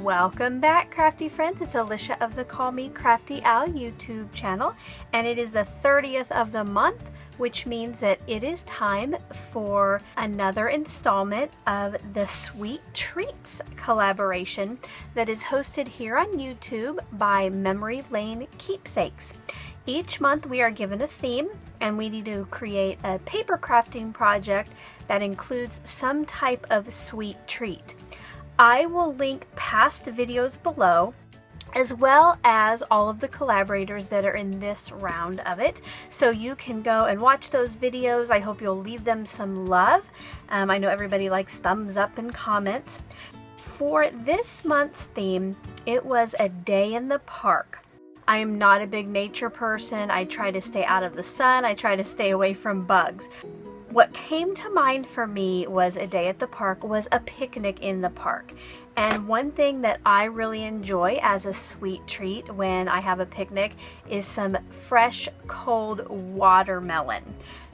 Welcome back, crafty friends. It's Alicia of the Call Me Crafty Al YouTube channel, and it is the 30th of the month, which means that it is time for another installment of the Sweet Treats collaboration that is hosted here on YouTube by Memory Lane Keepsakes. Each month we are given a theme and we need to create a paper crafting project that includes some type of sweet treat. I will link past videos below, as well as all of the collaborators that are in this round of it, so you can go and watch those videos. I hope you'll leave them some love. I know everybody likes thumbs up and comments. For this month's theme, it was a day in the park. I am not a big nature person. I try to stay out of the sun. I try to stay away from bugs. What came to mind for me was a day at the park was a picnic in the park. And one thing that I really enjoy as a sweet treat when I have a picnic is some fresh, cold watermelon.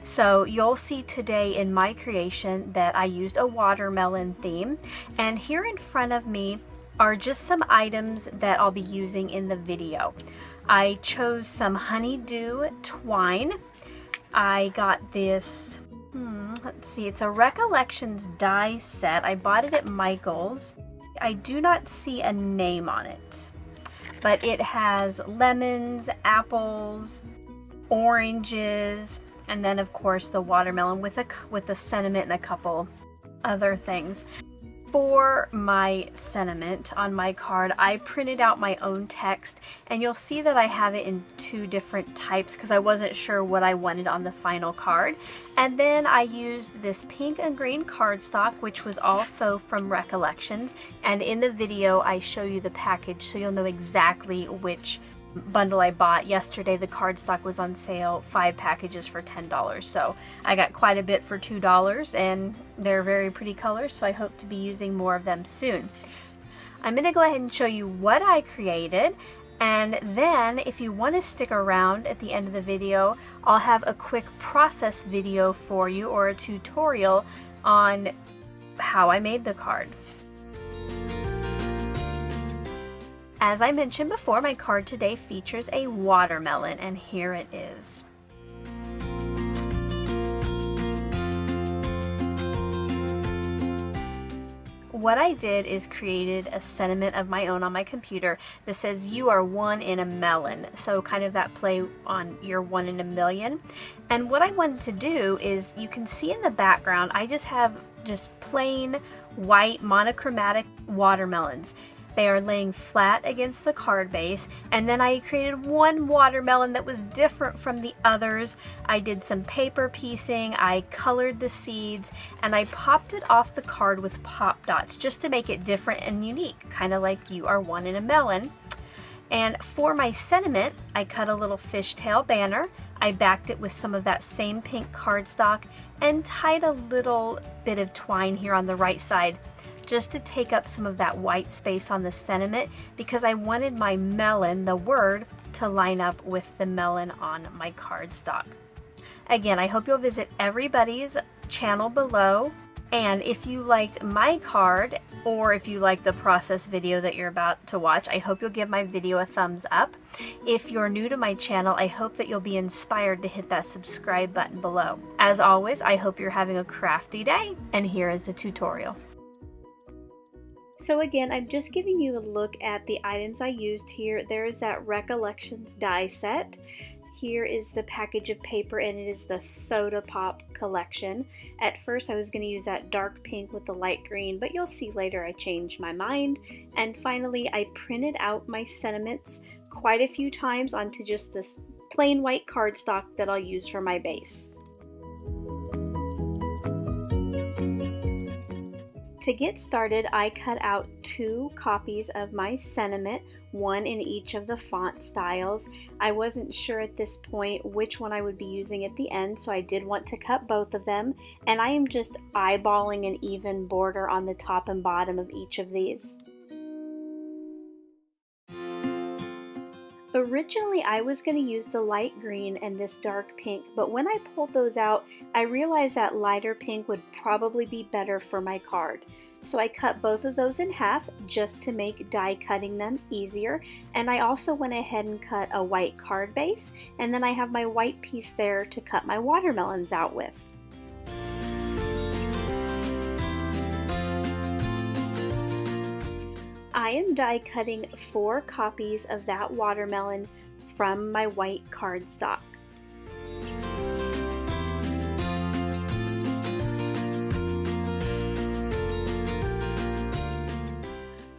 So you'll see today in my creation that I used a watermelon theme. And here in front of me are just some items that I'll be using in the video. I chose some honeydew twine. I got this, let's see, it's a Recollections die set. I bought it at Michael's. I do not see a name on it, but it has lemons, apples, oranges, and then of course the watermelon with a sentiment and a couple other things. For my sentiment on my card, I printed out my own text, and you'll see that I have it in two different types because I wasn't sure what I wanted on the final card. And then I used this pink and green cardstock, which was also from Recollections, and in the video I show you the package so you'll know exactly which bundle I bought. Yesterday the cardstock was on sale, 5 packages for $10, so I got quite a bit for $2, and they're very pretty colors, so I hope to be using more of them soon. I'm going to go ahead and show you what I created, and then if you want to stick around at the end of the video, I'll have a quick process video for you, or a tutorial on how I made the card. As I mentioned before, my card today features a watermelon, and here it is. What I did is created a sentiment of my own on my computer that says, "You are one in a melon." So kind of that play on you're one in a million. And what I wanted to do is, you can see in the background, I just have plain white monochromatic watermelons. They are laying flat against the card base, and then I created one watermelon that was different from the others. I did some paper piecing, I colored the seeds, and I popped it off the card with pop dots just to make it different and unique, kind of like you are one in a melon. And for my sentiment, I cut a little fishtail banner. I backed it with some of that same pink cardstock and tied a little bit of twine here on the right side, just to take up some of that white space on the sentiment, because I wanted my melon, the word, to line up with the melon on my cardstock. Again, I hope you'll visit everybody's channel below, and if you liked my card, or if you like the process video that you're about to watch, I hope you'll give my video a thumbs up. If you're new to my channel, I hope that you'll be inspired to hit that subscribe button below. As always, I hope you're having a crafty day, and here is a tutorial. So again, I'm just giving you a look at the items I used here. There is that Recollections die set. Here is the package of paper, and it is the Soda Pop collection. At first I was going to use that dark pink with the light green, but you'll see later I changed my mind. And finally, I printed out my sentiments quite a few times onto just this plain white cardstock that I'll use for my base. To get started, I cut out 2 copies of my sentiment, one in each of the font styles. I wasn't sure at this point which one I would be using at the end, so I did want to cut both of them, and I am just eyeballing an even border on the top and bottom of each of these. Originally, I was going to use the light green and this dark pink, but when I pulled those out, I realized that lighter pink would probably be better for my card. So I cut both of those in half just to make die cutting them easier. And I also went ahead and cut a white card base, and then I have my white piece there to cut my watermelons out with. I am die cutting 4 copies of that watermelon from my white cardstock.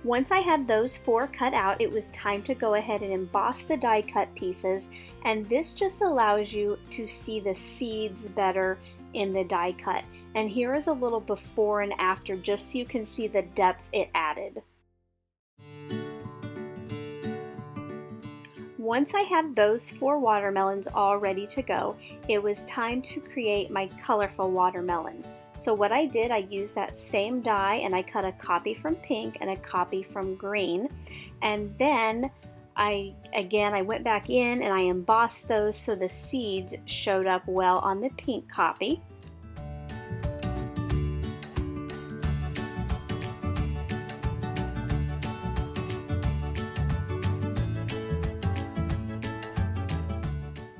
Once I had those 4 cut out, it was time to go ahead and emboss the die cut pieces, and this just allows you to see the seeds better in the die cut. And here is a little before and after just so you can see the depth it added. Once I had those 4 watermelons all ready to go, it was time to create my colorful watermelon. So what I did, I used that same die and I cut a copy from pink and a copy from green. And then I went back in and I embossed those so the seeds showed up well on the pink copy.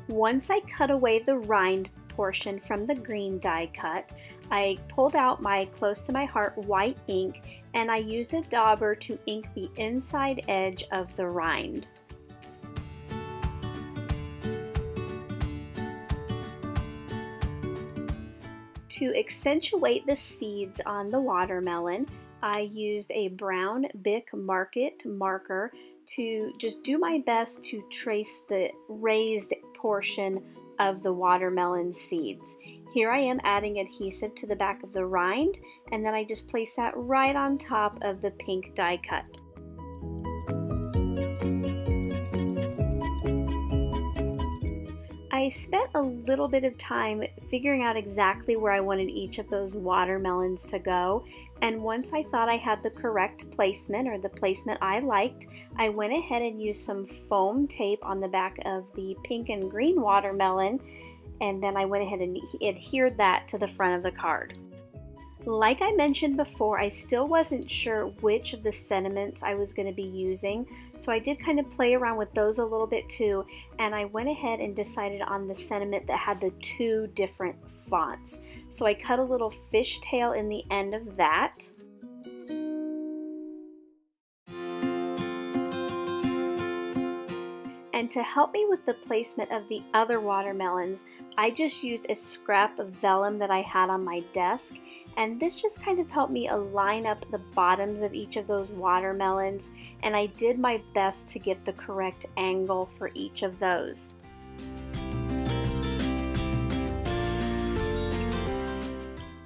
Once I cut away the rind portion from the green die cut, I pulled out my close to my heart white ink and I used a dauber to ink the inside edge of the rind. To accentuate the seeds on the watermelon, I used a brown Bic Market marker to just do my best to trace the raised portion of the watermelon seeds. Here I am adding adhesive to the back of the rind, and then I just place that right on top of the pink die cut. I spent a little bit of time figuring out exactly where I wanted each of those watermelons to go, and once I thought I had the correct placement, or the placement I liked, I went ahead and used some foam tape on the back of the pink and green watermelon, and then I went ahead and adhered that to the front of the card. Like I mentioned before, I still wasn't sure which of the sentiments I was going to be using, so I did kind of play around with those a little bit too, and I went ahead and decided on the sentiment that had the 2 different fonts. So I cut a little fishtail in the end of that. And to help me with the placement of the other watermelons, I just used a scrap of vellum that I had on my desk, and this just kind of helped me align up the bottoms of each of those watermelons, and I did my best to get the correct angle for each of those.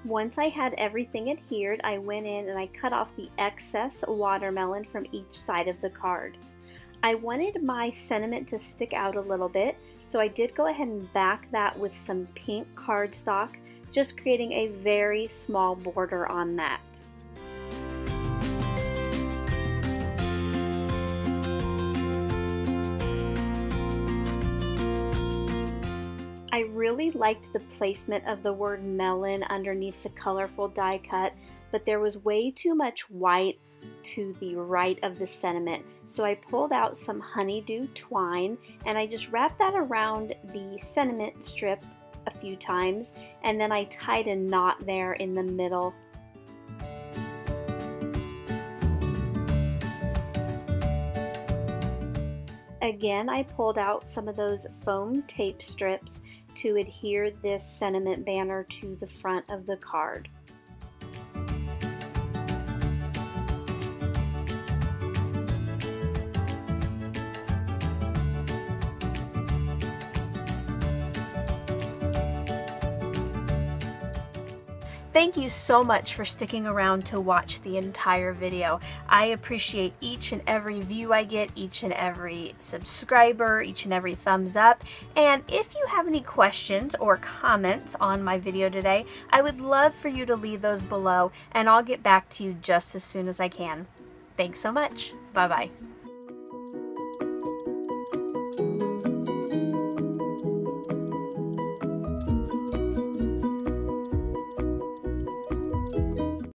Once I had everything adhered, I went in and I cut off the excess watermelon from each side of the card. I wanted my sentiment to stick out a little bit, so I did go ahead and back that with some pink cardstock, just creating a very small border on that. I really liked the placement of the word melon underneath the colorful die cut, but there was way too much white to the right of the sentiment. So I pulled out some honeydew twine and I just wrapped that around the sentiment strip a few times, and then I tied a knot there in the middle. Again, I pulled out some of those foam tape strips to adhere this sentiment banner to the front of the card. Thank you so much for sticking around to watch the entire video. I appreciate each and every view I get, each and every subscriber, each and every thumbs up. And if you have any questions or comments on my video today, I would love for you to leave those below and I'll get back to you just as soon as I can. Thanks so much. Bye-bye.